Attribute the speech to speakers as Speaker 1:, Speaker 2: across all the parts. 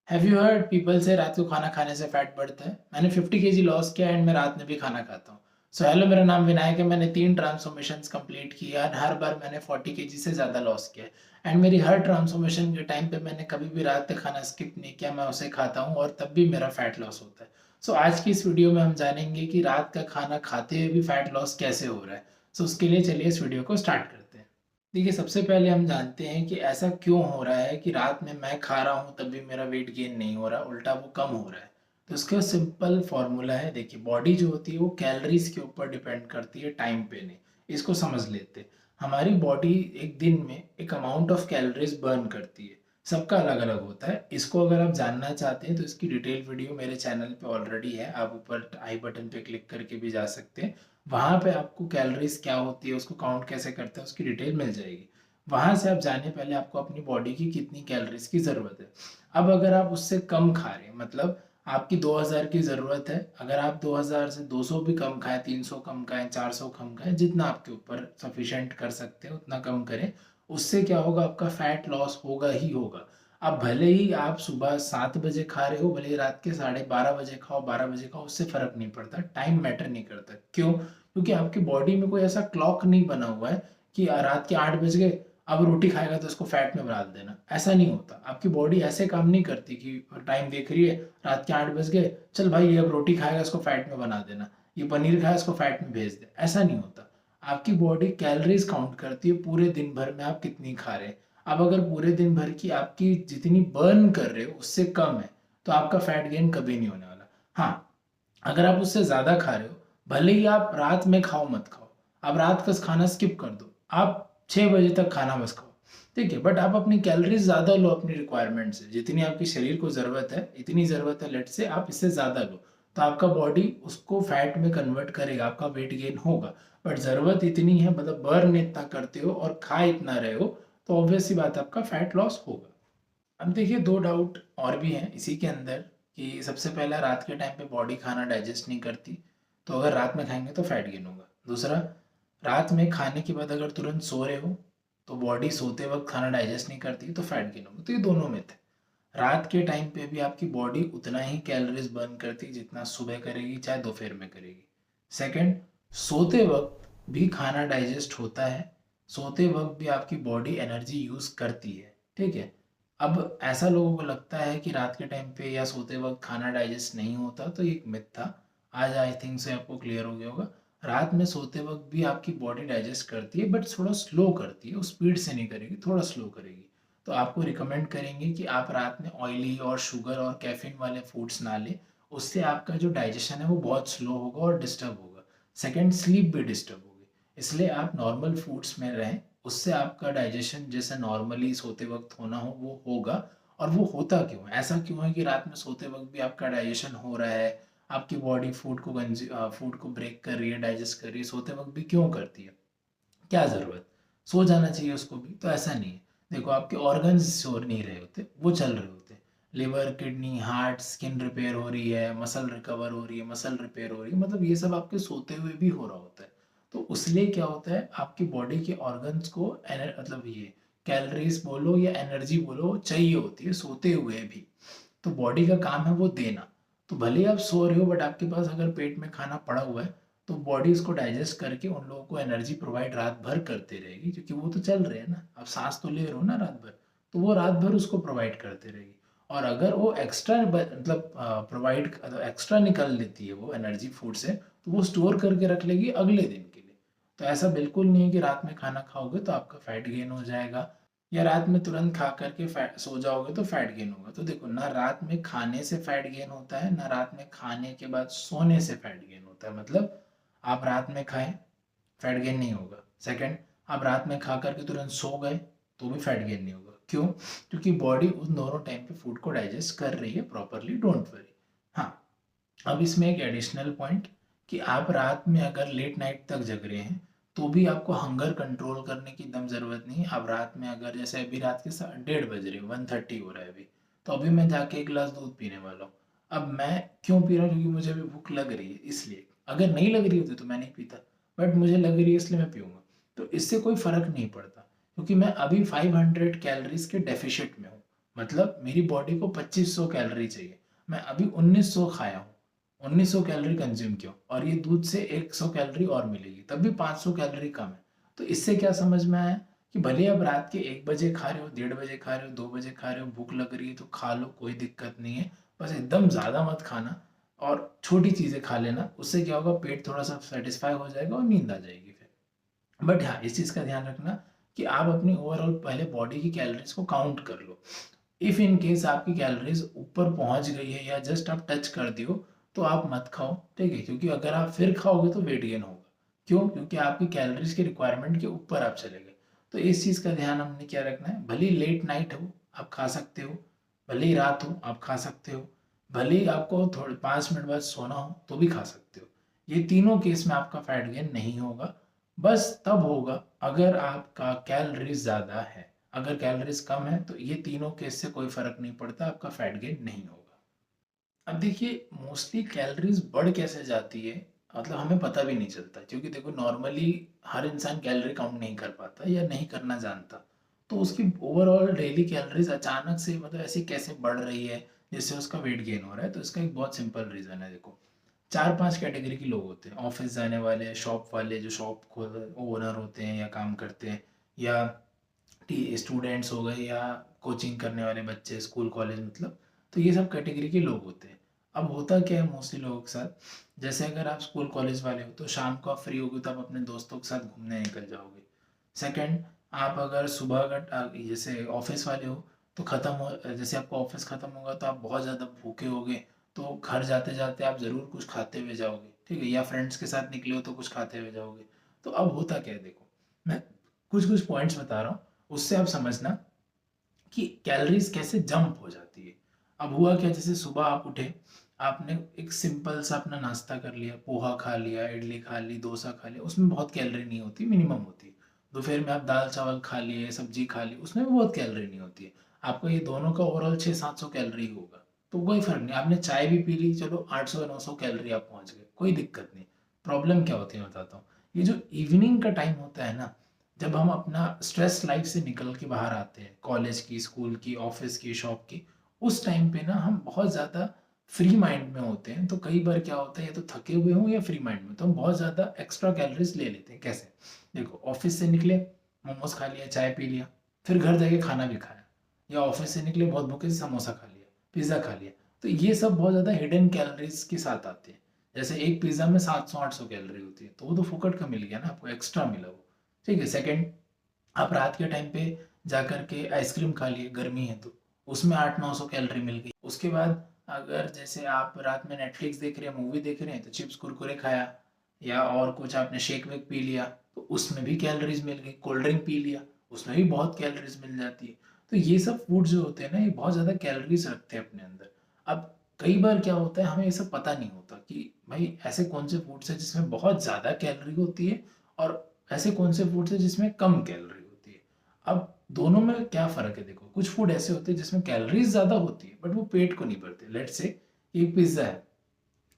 Speaker 1: Have you heard people से रात को खाना खाने से फैट बढ़ता है। मैंने 50 केजी लॉस किया एंड मैं रात में भी खाना खाता हूँ। सो हेलो, मेरा नाम विनायक है। मैंने 3 ट्रांसफॉर्मेशंस कंप्लीट की एंड हर बार मैंने 40 केजी से ज़्यादा लॉस किया एंड मेरी हर ट्रांसफॉर्मेशन के टाइम पे मैंने कभी भी रात का खाना स्किप नहीं किया। मैं उसे खाता हूँ और तब भी मेरा फैट लॉस होता है। सो आज की इस वीडियो में हम जानेंगे कि रात का खाना खाते हुए भी फैट लॉस कैसे हो रहा है। सो उसके लिए चलिए इस वीडियो को स्टार्ट करते हैं। देखिए, सबसे पहले हम जानते हैं कि ऐसा क्यों हो रहा है कि रात में मैं खा रहा हूँ तब भी मेरा वेट गेन नहीं हो रहा, उल्टा वो कम हो रहा है। तो इसका सिंपल फॉर्मूला है। देखिए, बॉडी जो होती है वो कैलोरीज के ऊपर डिपेंड करती है, टाइम पे नहीं। इसको समझ लेते हैं। हमारी बॉडी एक दिन में एक अमाउंट ऑफ कैलोरीज बर्न करती है। सबका अलग अलग होता है। इसको अगर आप जानना चाहते हैं तो इसकी डिटेल वीडियो मेरे चैनल पे ऑलरेडी है। आप ऊपर आई बटन पे क्लिक करके भी जा सकते हैं। वहाँ पे आपको कैलोरीज क्या होती है, उसको काउंट कैसे करते हैं, उसकी डिटेल मिल जाएगी। वहाँ से आप जाने पहले आपको अपनी बॉडी की कितनी कैलोरीज की ज़रूरत है। अब अगर आप उससे कम खा रहे हैं, मतलब आपकी 2000 की ज़रूरत है, अगर आप 2000 से 200 भी कम खाएं, 300 कम खाएं, 400 कम खाएं, जितना आपके ऊपर सफिशेंट कर सकते हैं उतना कम करें। उससे क्या होगा, आपका फैट लॉस होगा ही होगा। अब भले ही आप सुबह 7 बजे खा रहे हो, भले ही रात के 12:30 बजे खाओ, 12 बजे खाओ, उससे फर्क नहीं पड़ता। टाइम मैटर नहीं करता। क्यों? क्योंकि आपकी बॉडी में कोई ऐसा क्लॉक नहीं बना हुआ है कि रात के 8 बज गए, अब रोटी खाएगा तो उसको फैट में बना देना। ऐसा नहीं होता। आपकी बॉडी ऐसे काम नहीं करती कि टाइम देख रही है, रात के 8 बज गए, चल भाई ये अब रोटी खाएगा इसको फैट में बना देना, ये पनीर खाया इसको फैट में भेज दे। ऐसा नहीं होता। आपकी बॉडी कैलोरीज काउंट करती है पूरे दिन भर में आप कितनी खा रहे हैं। अब अगर पूरे दिन भर की आपकी जितनी बर्न कर रहे हो उससे कम है तो आपका फैट गेन कभी नहीं होने वाला। हाँ, अगर आप उससे ज़्यादा खा रहे हो, भले ही आप रात में खाओ मत खाओ, आप रात का खाना स्किप कर दो, आप 6 बजे तक खाना बस खाओ, ठीक है, बट आप अपनी कैलोरीज ज़्यादा लो अपनी रिक्वायरमेंट से। जितनी आपकी शरीर को ज़रूरत है, इतनी ज़रूरत है, लेट से आप इससे ज़्यादा लो, तो आपका बॉडी उसको फैट में कन्वर्ट करेगा, आपका वेट गेन होगा। बट ज़रूरत इतनी है, मतलब बर्न इतना करते हो और खा इतना रहे हो, तो ऑब्वियस सी बात है आपका फैट लॉस होगा। अब देखिए, दो डाउट और भी हैं इसी के अंदर कि सबसे पहला, रात के टाइम पे बॉडी खाना डाइजेस्ट नहीं करती, तो अगर रात में खाएंगे तो फैट गेन होगा। दूसरा, रात में खाने के बाद अगर तुरंत सो रहे हो तो बॉडी सोते वक्त खाना डाइजेस्ट नहीं करती तो फैट गेन होगा। तो ये दोनों मिथ है। रात के टाइम पे भी आपकी बॉडी उतना ही कैलोरीज बर्न करती है जितना सुबह करेगी, चाहे दोपहर में करेगी। सेकंड, सोते वक्त भी खाना डाइजेस्ट होता है। सोते वक्त भी आपकी बॉडी एनर्जी यूज़ करती है, ठीक है। अब ऐसा लोगों को लगता है कि रात के टाइम पे या सोते वक्त खाना डाइजेस्ट नहीं होता, तो ये एक मिथ था। आज आई थिंक से आपको क्लियर हो गया होगा। रात में सोते वक्त भी आपकी बॉडी डाइजेस्ट करती है, बट थोड़ा स्लो करती है, वो स्पीड से नहीं करेगी, थोड़ा स्लो करेगी। तो आपको रिकमेंड करेंगे कि आप रात में ऑयली और शुगर और कैफीन वाले फूड्स ना लें। उससे आपका जो डाइजेशन है वो बहुत स्लो होगा और डिस्टर्ब होगा। सेकंड, स्लीप भी डिस्टर्ब होगी। इसलिए आप नॉर्मल फूड्स में रहें, उससे आपका डाइजेशन जैसे नॉर्मली सोते वक्त होना हो वो होगा। और वो होता क्यों है, ऐसा क्यों है कि रात में सोते वक्त भी आपका डाइजेशन हो रहा है, आपकी बॉडी फूड को ब्रेक कर रही है, डाइजेस्ट कर रही है, सोते वक्त भी क्यों करती है? क्या ज़रूरत, सो जाना चाहिए उसको भी? तो ऐसा नहीं है। देखो, आपके ऑर्गन्स सो नहीं रहे होते, वो चल रहे होते हैं। Liver, kidney, heart, skin repair हो रही है, मसल रिकवर हो रही है, मसल रिपेयर हो रही है, मतलब ये सब आपके सोते हुए भी हो रहा होता है। तो उसलिए क्या होता है, आपकी बॉडी के ऑर्गन्स को मतलब ये कैलोरीज बोलो या एनर्जी बोलो चाहिए होती है सोते हुए भी। तो बॉडी का काम है वो देना। तो भले ही आप सो रहे हो, बट आपके पास अगर पेट में खाना पड़ा हुआ है तो बॉडी इसको डाइजेस्ट करके उन लोगों को एनर्जी प्रोवाइड रात भर करते रहेगी, क्योंकि वो तो चल रहे हैं ना, आप सांस तो ले रहे हो ना रात भर, तो वो रात भर उसको प्रोवाइड करते रहेगी। और अगर वो एक्स्ट्रा मतलब प्रोवाइड एक्स्ट्रा निकल लेती है वो एनर्जी फूड से, तो वो स्टोर करके रख लेगी अगले दिन के लिए। तो ऐसा बिल्कुल नहीं है कि रात में खाना खाओगे तो आपका फैट गेन हो जाएगा, या रात में तुरंत खा करके फैट सो जाओगे तो फैट गेन होगा। तो देखो, ना रात में खाने से फैट गेन होता है, ना रात में खाने के बाद सोने से फैट गेन होता है। मतलब आप रात में खाएं, फैट गेन नहीं होगा। सेकंड, आप रात में खा करके तुरंत सो गए तो भी फैट गेन नहीं होगा। क्यों? क्योंकि बॉडी उन दोनों टाइम पे फूड को डाइजेस्ट कर रही है प्रॉपरली, डोंट वरी। हाँ, अब इसमें एक एडिशनल पॉइंट कि आप रात में अगर लेट नाइट तक जग रहे हैं तो भी आपको हंगर कंट्रोल करने की एकदम ज़रूरत नहीं है। आप रात में अगर, जैसे अभी रात के 1:30 बज रहे, 1:30 हो रहा है अभी, तो अभी मैं जाके एक गिलास दूध पीने वाला हूँ। अब मैं क्यों पी रहा हूँ? क्योंकि मुझे अभी भूख लग रही है इसलिए। अगर नहीं लग रही होती तो मैं नहीं पीता, बट मुझे लग रही है इसलिए मैं पीऊँगा। तो इससे कोई फ़र्क नहीं पड़ता, क्योंकि मैं अभी 500 कैलोरीज के डेफिशिट में हूँ। मतलब मेरी बॉडी को 2500 कैलोरी चाहिए, मैं अभी 1900 खाया हूँ, 1900 कैलोरी कंज्यूम किया और ये दूध से 100 कैलोरी और मिलेगी, तब भी 500 कैलोरी कम है। तो इससे क्या समझ में आया कि भले आप रात के 1 बजे खा रहे हो, 1:30 बजे खा रहे हो, 2 बजे खा रहे हो, भूख लग रही है तो खा लो, कोई दिक्कत नहीं है। बस एकदम ज़्यादा मत खाना और छोटी चीज़ें खा लेना, उससे क्या होगा, पेट थोड़ा सा सेटिस्फाई हो जाएगा और नींद आ जाएगी फिर। बट हाँ, इस चीज़ का ध्यान रखना कि आप अपनी ओवरऑल पहले बॉडी की कैलोरीज को काउंट कर लो। इफ़ इन केस आपकी कैलोरीज ऊपर पहुंच गई है या जस्ट आप टच कर दियो, तो आप मत खाओ, ठीक है, क्योंकि अगर आप फिर खाओगे तो वेट गेन होगा। क्यों? क्योंकि आपकी कैलोरीज के रिक्वायरमेंट के ऊपर आप चले गए। तो इस चीज़ का ध्यान हमने क्या रखना है, भले ही लेट नाइट हो आप खा सकते हो, भले ही रात हो आप खा सकते हो, भले ही आपको थोड़े 5 मिनट बाद सोना हो तो भी खा सकते हो। ये तीनों केस में आपका फैट गेन नहीं होगा। बस तब होगा अगर आपका कैलोरीज ज़्यादा है। अगर कैलोरीज कम है तो ये तीनों केस से कोई फर्क नहीं पड़ता, आपका फैट गेन नहीं होगा। अब देखिए, मोस्टली कैलोरीज बढ़ कैसे जाती है, मतलब हमें पता भी नहीं चलता, क्योंकि देखो नॉर्मली हर इंसान कैलोरी काउंट नहीं कर पाता या नहीं करना जानता। तो उसकी ओवरऑल डेली कैलोरीज अचानक से मतलब ऐसी कैसे बढ़ रही है जिससे उसका वेट गेन हो रहा है, तो इसका एक बहुत सिंपल रीज़न है। देखो, 4-5 कैटेगरी के लोग होते हैं, ऑफिस जाने वाले, शॉप वाले जो शॉप खोल ओनर होते हैं या काम करते हैं, या स्टूडेंट्स हो गए, या कोचिंग करने वाले बच्चे, स्कूल कॉलेज, मतलब तो ये सब कैटेगरी के लोग होते हैं। अब होता क्या है मोस्टली लोगों के साथ, जैसे अगर आप स्कूल कॉलेज वाले हो तो शाम को आप फ्री होगे तो आप अपने दोस्तों के साथ घूमने निकल जाओगे। सेकंड, आप अगर सुबह अगर जैसे ऑफिस वाले हो तो ख़त्म हो, जैसे आपका ऑफिस ख़त्म होगा तो आप बहुत ज़्यादा भूखे होगे, तो घर जाते जाते आप ज़रूर कुछ खाते हुए जाओगे, ठीक है, या फ्रेंड्स के साथ निकले हो तो कुछ खाते हुए जाओगे। तो अब होता क्या है, देखो मैं कुछ कुछ पॉइंट्स बता रहा हूँ, उससे आप समझना कि कैलोरीज कैसे जंप हो जाती है। अब हुआ क्या, जैसे सुबह आप उठे, आपने एक सिंपल सा अपना नाश्ता कर लिया, पोहा खा लिया, इडली खा ली, डोसा खा लिया, उसमें बहुत कैलोरी नहीं होती, मिनिमम होती है। दोपहर में आप दाल चावल खा लिए, सब्जी खा ली, उसमें भी बहुत कैलोरी नहीं होती है। आपको ये दोनों का ओवरऑल 600-700 कैलोरी होगा, तो कोई फर्क नहीं। आपने चाय भी पी ली, चलो 800-900 कैलोरी आप पहुंच गए, कोई दिक्कत नहीं। प्रॉब्लम क्या होती है बताता हूँ। ये जो इवनिंग का टाइम होता है ना, जब हम अपना स्ट्रेस लाइफ से निकल के बाहर आते हैं, कॉलेज की, स्कूल की, ऑफिस की, शॉप की, उस टाइम पे ना हम बहुत ज़्यादा फ्री माइंड में होते हैं। तो कई बार क्या होता है, या तो थके हुए हों या फ्री माइंड में, तो हम बहुत ज़्यादा एक्स्ट्रा कैलोरीज ले लेते हैं। कैसे? देखो, ऑफिस से निकले, मोमोज खा लिया, चाय पी लिया, फिर घर जाके खाना भी खाया, या ऑफिस से निकले बहुत भूखे से समोसा खा लिया, पिज़्ज़ा खा लिया, तो ये सब बहुत ज़्यादा हिडन कैलोरीज के साथ आते हैं। जैसे एक पिज़्ज़ा में 700-800 कैलोरी होती है, तो वो तो फुकट का मिल गया ना, आपको एक्स्ट्रा मिला वो, ठीक है। सेकंड, आप रात के टाइम पे जाकर के आइसक्रीम खा लिए, गर्मी है तो उसमें 800-900 कैलोरी मिल गई। उसके बाद अगर जैसे आप रात में नेटफ्लिक्स देख रहे हैं, मूवी देख रहे हैं, तो चिप्स कुरकुरे खाया, या और कुछ आपने शेक वेक पी लिया, तो उसमें भी कैलोरीज मिल गई। कोल्ड ड्रिंक पी लिया, उसमें भी बहुत कैलोरीज मिल जाती है। तो ये सब फूड जो होते हैं ना, ये बहुत ज़्यादा कैलोरीज रखते हैं अपने अंदर। अब कई बार क्या होता है, हमें ये सब पता नहीं होता कि भाई ऐसे कौन से फूड्स हैं जिसमें बहुत ज़्यादा कैलोरी होती है, और ऐसे कौन से फूड्स हैं जिसमें कम कैलोरी होती है। अब दोनों में क्या फ़र्क है, देखो कुछ फूड ऐसे होते हैं जिसमें कैलोरीज ज़्यादा होती है बट वो पेट को नहीं भरते। लेट्स से एक पिज़्ज़ा है,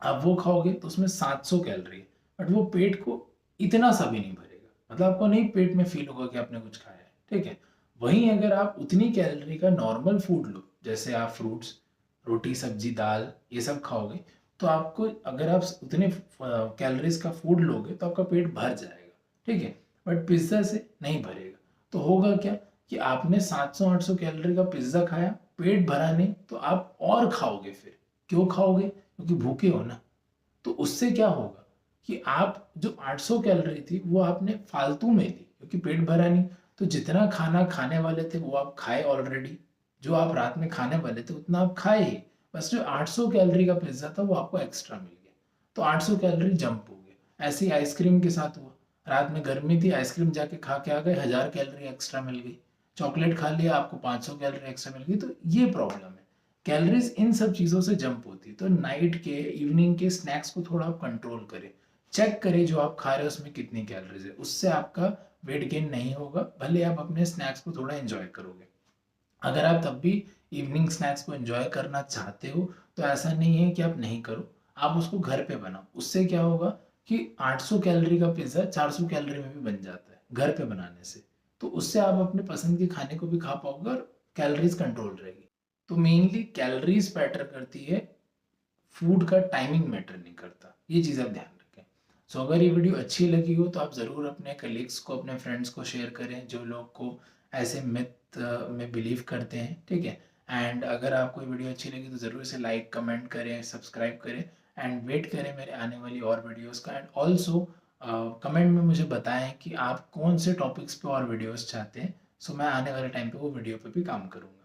Speaker 1: आप वो खाओगे तो उसमें 700 कैलोरी है, बट वो पेट को इतना सा भी नहीं भरेगा, मतलब आपको नहीं पेट में फील होगा कि आपने कुछ खाया है, ठीक है। वहीं अगर आप उतनी कैलोरी का नॉर्मल फूड लो, जैसे आप फ्रूट्स, रोटी, सब्जी, दाल, ये सब खाओगे, तो आपको, अगर आप उतने कैलोरीज का फूड लोगे तो आपका पेट भर जाएगा, ठीक है। बट पिज्ज़ा से नहीं भरेगा। तो होगा क्या कि आपने 700-800 कैलोरी का पिज्ज़ा खाया, पेट भरा नहीं, तो आप और खाओगे। फिर क्यों खाओगे? क्योंकि भूखे हो ना। तो उससे क्या होगा कि आप जो 800 कैलोरी थी वो आपने फालतू में ली, क्योंकि पेट भरा नहीं। तो जितना खाना खाने वाले थे वो आप खाए ऑलरेडी, जो आप रात में खाने वाले थे उतना आप खाए ही, बस जो 800 कैलोरी का पिज्ज़ा था वो आपको एक्स्ट्रा मिल गया, तो 800 कैलोरी जंप हो गया। ऐसे ही आइसक्रीम के साथ हुआ, रात में गर्मी थी, आइसक्रीम जाके खा के आ गए, 1000 कैलोरी एक्स्ट्रा मिल गई। चॉकलेट खा लिया, आपको 500 कैलोरी एक्स्ट्रा मिल गई। तो ये प्रॉब्लम है, कैलोरीज इन सब चीज़ों से जंप होती है। तो नाइट के, इवनिंग के स्नैक्स को थोड़ा आप कंट्रोल करें, चेक करें जो आप खा रहे हो उसमें कितनी कैलोरीज है, उससे आपका वेट गेन नहीं होगा, भले आप अपने स्नैक्स को थोड़ा एंजॉय करोगे। अगर आप तब भी इवनिंग स्नैक्स को एंजॉय करना चाहते हो तो ऐसा नहीं है कि आप नहीं करो, आप उसको घर पे बनाओ। उससे क्या होगा कि 800 कैलोरी का पिज़्ज़ा 400 कैलोरी में भी बन जाता है घर पे बनाने से। तो उससे आप अपने पसंद के खाने को भी खा पाओगे और कैलोरीज कंट्रोल रहेगी। तो मेनली कैलोरीज मैटर करती है, फूड का टाइमिंग मैटर नहीं करता। ये चीज़ आप ध्यान रखें। सो अगर ये वीडियो अच्छी लगी हो तो आप ज़रूर अपने कलीग्स को, अपने फ्रेंड्स को शेयर करें जो लोग को ऐसे मिथ में बिलीव करते हैं, ठीक है। एंड अगर आपको ये वीडियो अच्छी लगी तो ज़रूर से लाइक, कमेंट करें, सब्सक्राइब करें एंड वेट करें मेरे आने वाली और वीडियोस का। एंड ऑल्सो कमेंट में मुझे बताएं कि आप कौन से टॉपिक्स पे और वीडियोस चाहते हैं। सो मैं आने वाले टाइम पे वो वीडियो पे भी काम करूँगा।